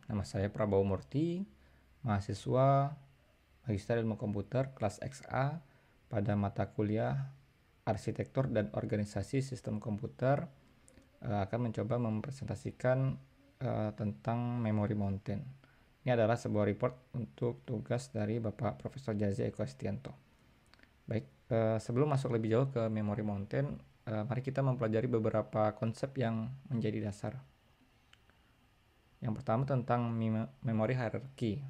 Nama saya Prabowo Murti, mahasiswa Magister Ilmu Komputer kelas XA pada mata kuliah Arsitektur dan Organisasi Sistem Komputer. Akan mencoba mempresentasikan tentang Memory Mountain. Ini adalah sebuah report untuk tugas dari Bapak Profesor Jazi Eko Estianto. Baik, sebelum masuk lebih jauh ke Memory Mountain, mari kita mempelajari beberapa konsep yang menjadi dasar. Yang pertama tentang memory hierarchy,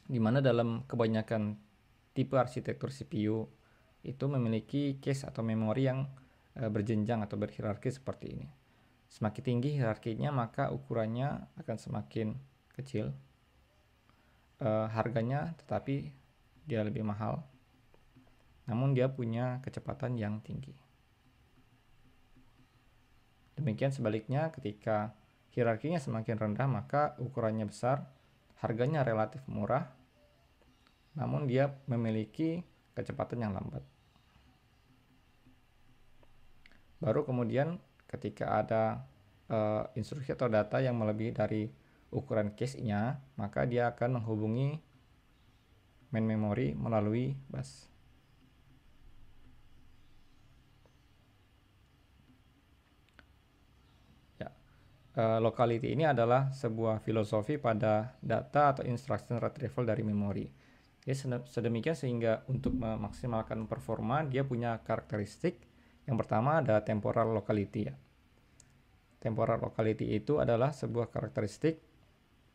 di mana dalam kebanyakan tipe arsitektur CPU itu memiliki cache atau memori yang berjenjang atau berhierarki seperti ini. Semakin tinggi hierarkinya, maka ukurannya akan semakin kecil. Harganya tetapi dia lebih mahal, namun dia punya kecepatan yang tinggi. Demikian sebaliknya, ketika hierarkinya semakin rendah, maka ukurannya besar, harganya relatif murah, namun dia memiliki kecepatan yang lambat. Baru kemudian ketika ada instruksi atau data yang melebihi dari ukuran cache-nya, maka dia akan menghubungi main memory melalui bus. Locality ini adalah sebuah filosofi pada data atau instruction retrieval dari memori. Jadi sedemikian sehingga untuk memaksimalkan performa dia punya karakteristik. Yang pertama ada temporal locality ya. Temporal locality itu adalah sebuah karakteristik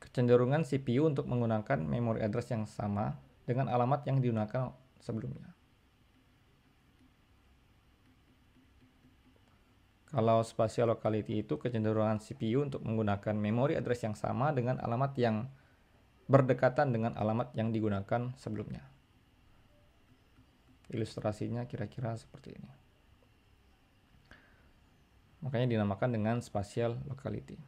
kecenderungan CPU untuk menggunakan memory address yang sama dengan alamat yang digunakan sebelumnya. Kalau spatial locality itu kecenderungan CPU untuk menggunakan memory address yang sama dengan alamat yang berdekatan dengan alamat yang digunakan sebelumnya. Ilustrasinya kira-kira seperti ini. Makanya dinamakan dengan spatial locality.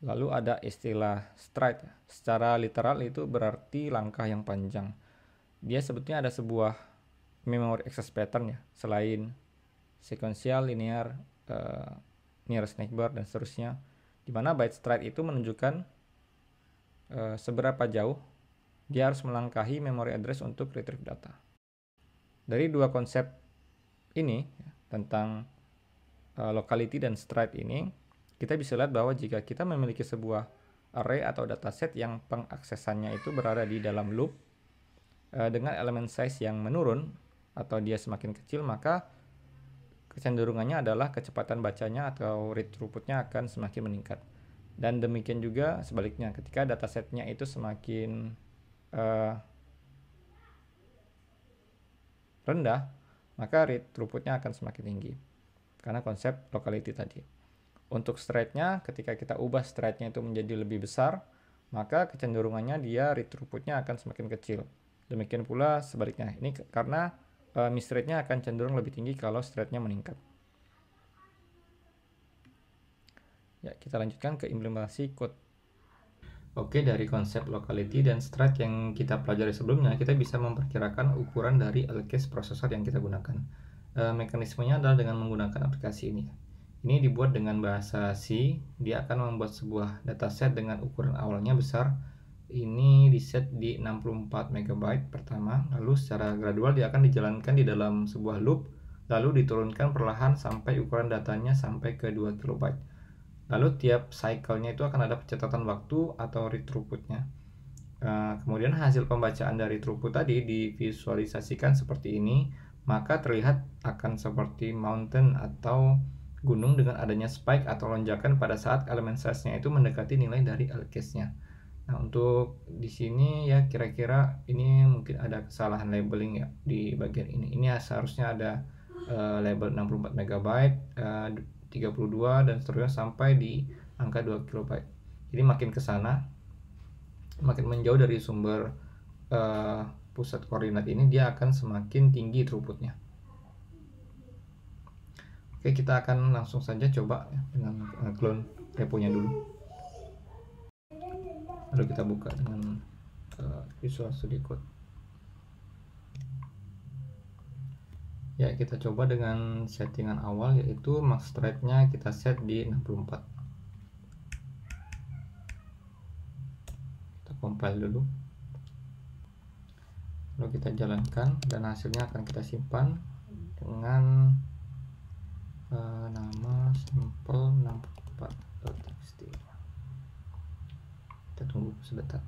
Lalu ada istilah stride. Secara literal itu berarti langkah yang panjang. Dia sebetulnya ada sebuah memory access pattern ya, selain sequential, linear, nearest neighbor dan seterusnya, di mana byte stride itu menunjukkan seberapa jauh dia harus melangkahi memory address untuk retrieve data. Dari dua konsep ini tentang locality dan stride ini, kita bisa lihat bahwa jika kita memiliki sebuah array atau dataset yang pengaksesannya itu berada di dalam loop dengan elemen size yang menurun atau dia semakin kecil, maka kecenderungannya adalah kecepatan bacanya atau read throughputnya akan semakin meningkat. Dan demikian juga sebaliknya, ketika datasetnya itu semakin rendah, maka read throughputnya akan semakin tinggi karena konsep locality tadi. Untuk stride-nya, ketika kita ubah stride-nya itu menjadi lebih besar, maka kecenderungannya dia read throughputnya akan semakin kecil. Demikian pula sebaliknya, ini karena miss rate-nya akan cenderung lebih tinggi kalau stride-nya meningkat. Ya, kita lanjutkan ke implementasi code. Oke, dari konsep locality dan stride yang kita pelajari sebelumnya, kita bisa memperkirakan ukuran dari LCache prosesor yang kita gunakan. Mekanismenya adalah dengan menggunakan aplikasi ini. Ini dibuat dengan bahasa C. Dia akan membuat sebuah dataset dengan ukuran awalnya besar. Ini diset di 64 MB pertama, lalu secara gradual dia akan dijalankan di dalam sebuah loop, lalu diturunkan perlahan sampai ukuran datanya sampai ke 2 KB. Lalu tiap cycle-nya itu akan ada pencatatan waktu atau read throughput-nya. Kemudian hasil pembacaan dari throughput tadi divisualisasikan seperti ini, maka terlihat akan seperti mountain atau gunung dengan adanya spike atau lonjakan pada saat elemen size-nya itu mendekati nilai dari LCache-nya. Nah, untuk di sini ya kira-kira ini mungkin ada kesalahan labeling ya di bagian ini. Ini seharusnya ada label 64 MB, 32 dan seterusnya sampai di angka 2 KB. Jadi makin ke sana, makin menjauh dari sumber pusat koordinat ini, dia akan semakin tinggi throughputnya. Oke, kita akan langsung saja coba ya, dengan clone reponya dulu. Lalu kita buka dengan Visual Studio Code. Ya, kita coba dengan settingan awal, yaitu max stride-nya kita set di 64. compile dulu, lalu kita jalankan dan hasilnya akan kita simpan dengan nama sampel64.txt. Kita tunggu sebentar.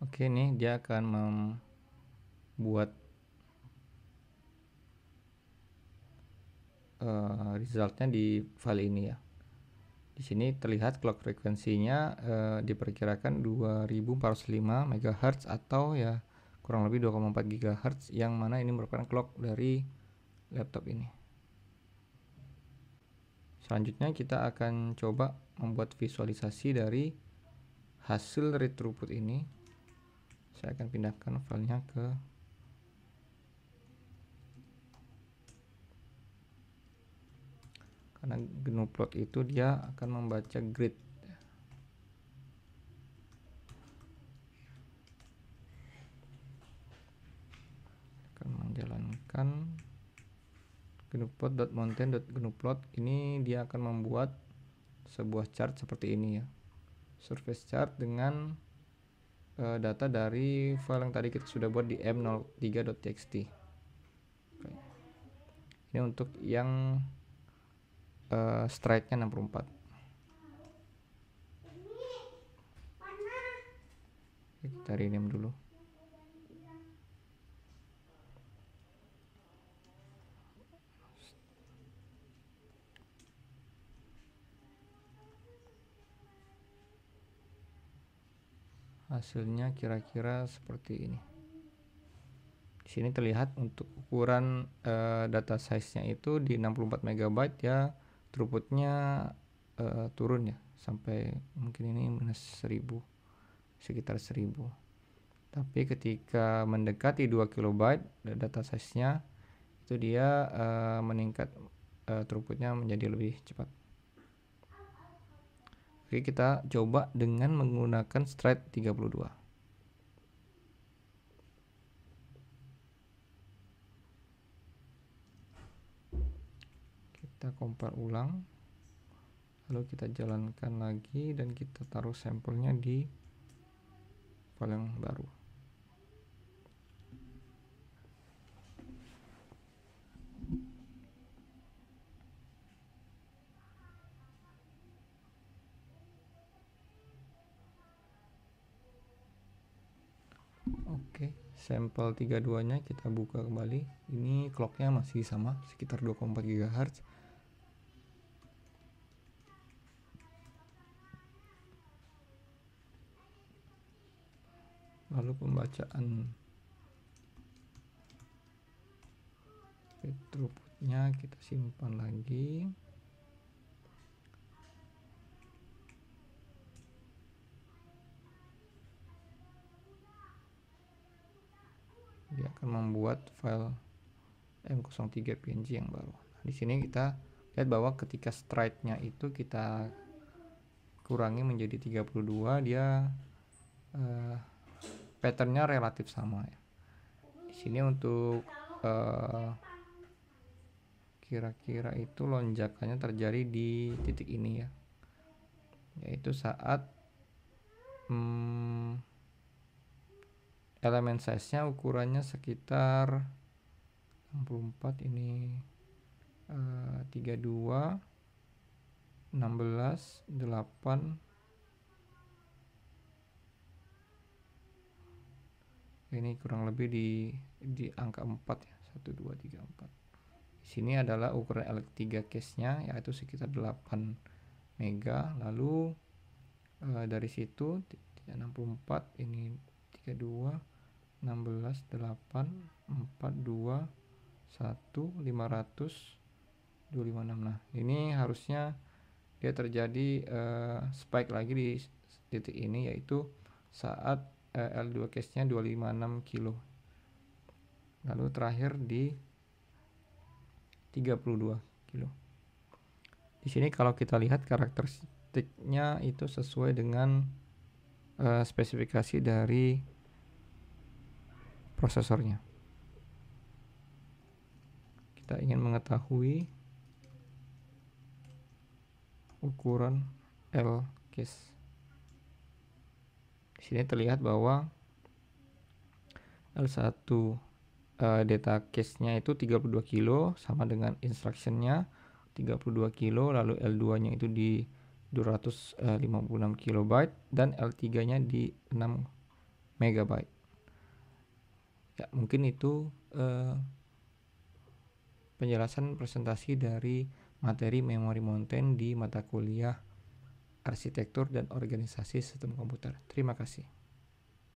Oke, nih dia akan membuat resultnya di file ini ya. Di sini terlihat clock frekuensinya diperkirakan 2405 MHz atau ya kurang lebih 2,4 GHz, yang mana ini merupakan clock dari laptop ini. Selanjutnya kita akan coba membuat visualisasi dari hasil read throughput ini. Saya akan pindahkan filenya ke karena GNU plot itu dia akan membaca grid. Akan menjalankan gnuplot.mountain.gnuplot. Ini dia akan membuat sebuah chart seperti ini ya, surface chart dengan data dari file yang tadi kita sudah buat di m03.txt. Ini untuk yang stride-nya 64. Kita rename dulu. Hasilnya kira-kira seperti ini. Di sini terlihat untuk ukuran data size-nya itu di 64 MB ya, throughput-nya turun ya sampai mungkin ini -1000, sekitar 1000. Tapi ketika mendekati 2 KB data size-nya itu dia meningkat, throughput-nya menjadi lebih cepat. Oke, kita coba dengan menggunakan stride 32. Kita compile ulang, lalu kita jalankan lagi dan kita taruh sampelnya di file yang baru. Oke, sampel 32-nya kita buka kembali. Ini clocknya masih sama, sekitar 2,4 GHz. Lalu pembacaan throughput-nya kita simpan lagi. Dia akan membuat file M03 PNG yang baru. Nah, di sini kita lihat bahwa ketika stride-nya itu kita kurangi menjadi 32, dia pattern-nya relatif sama ya. Di sini untuk kira-kira itu lonjakannya terjadi di titik ini ya, yaitu saat elemen size-nya ukurannya sekitar 64, ini 32, 16, 8. Ini kurang lebih di angka 4 ya, 1, 2, 3, 4. Di sini adalah ukuran L3 case-nya, yaitu sekitar 8 mega. Lalu dari situ 64, ini 32, 16, 8, 4, 2, 1, 500, 256. Nah, ini harusnya dia terjadi spike lagi di titik ini, yaitu saat L2 case-nya 256 kilo. Lalu terakhir di 32 kilo. Di sini kalau kita lihat karakteristiknya itu sesuai dengan spesifikasi dari prosesornya. Kita ingin mengetahui ukuran L case. Di sini terlihat bahwa L1 data cache-nya itu 32 kilo sama dengan instruction-nya 32 kilo, lalu L2-nya itu di 256 kilobyte dan L3-nya di 6 megabyte. Ya, mungkin itu penjelasan presentasi dari materi Memory Mountain di mata kuliah Arsitektur dan Organisasi Sistem Komputer. Terima kasih.